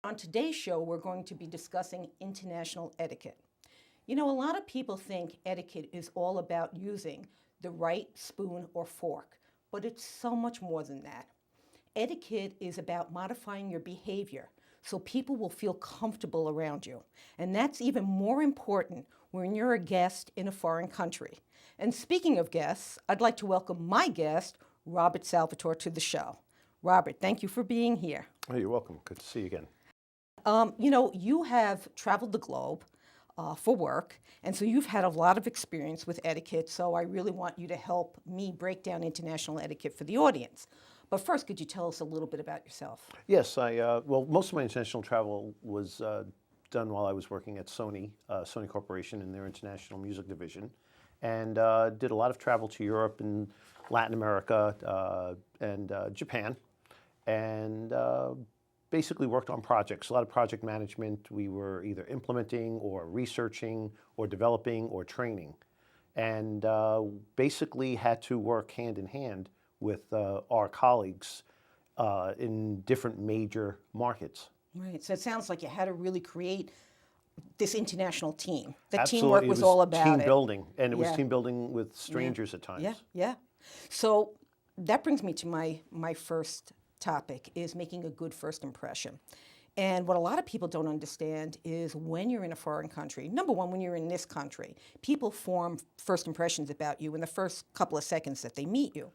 On today's show, we're going to be discussing international etiquette. You know, a lot of people think etiquette is all about using the right spoon or fork, but it's so much more than that. Etiquette is about modifying your behavior so people will feel comfortable around you. And that's even more important when you're a guest in a foreign country. And speaking of guests, I'd like to welcome my guest, Robert Salvatore, to the show. Robert, thank you for being here. Oh, you're welcome. Good to see you again. You have traveled the globe for work, and so you've had a lot of experience with etiquette, so I really want you to help me break down international etiquette for the audience. But first, could you tell us a little bit about yourself? Yes, most of my international travel was done while I was working at Sony Corporation in their international music division, and did a lot of travel to Europe and Latin America and Japan, and basically worked on projects, a lot of project management. We were either implementing or researching or developing or training, and basically had to work hand in hand with our colleagues in different major markets. Right, so it sounds like you had to really create this international team. The Absolutely. teamwork was all about team it. building, and it was Yeah. team building with strangers at times. Yeah. So that brings me to my first topic, is making a good first impression. And what a lot of people don't understand is when you're in a foreign country, number one, when you're in this country, people form first impressions about you in the first couple of seconds that they meet you.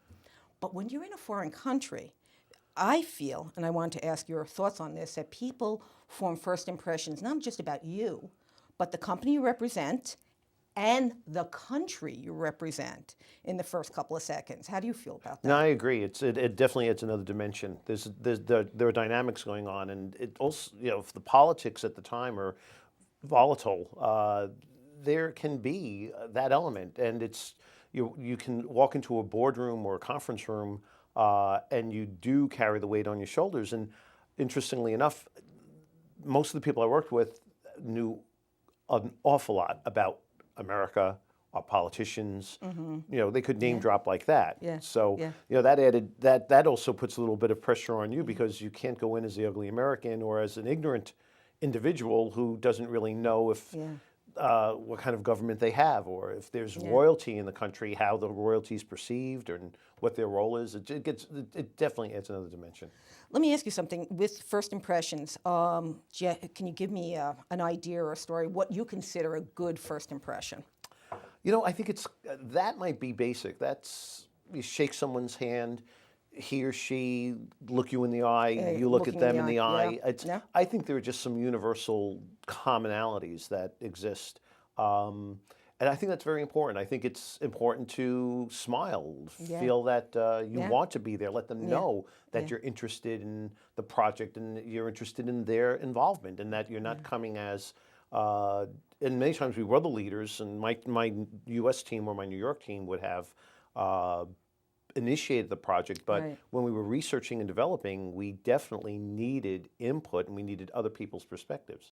But when you're in a foreign country, I feel, and I want to ask your thoughts on this, that people form first impressions not just about you, but the company you represent and the country you represent in the first couple of seconds. How do you feel about that? No, I agree. It definitely adds another dimension. There are dynamics going on, and it also, if the politics at the time are volatile, there can be that element, and you can walk into a boardroom or a conference room, and you do carry the weight on your shoulders. And interestingly enough, most of the people I worked with knew an awful lot about America, our politicians. They could name drop like that. Yeah. So Yeah. that also puts a little bit of pressure on you, because you can't go in as the ugly American or as an ignorant individual who doesn't really know if what kind of government they have, or if there's royalty in the country, how the royalty is perceived, and what their role is. It definitely adds another dimension. Let me ask you something. With first impressions, can you give me an idea or a story what you consider a good first impression? I think that might be basic. That's, you shake someone's hand, he or she look you in the eye, you look at them in the eye. Yeah. I think there are just some universal commonalities that exist. And I think that's very important. I think it's important to smile, feel that you want to be there, let them know that you're interested in the project and you're interested in their involvement, and that you're not coming as, and many times we were the leaders, and my U.S. team or my New York team would have initiated the project, but when we were researching and developing, we definitely needed input, and we needed other people's perspectives.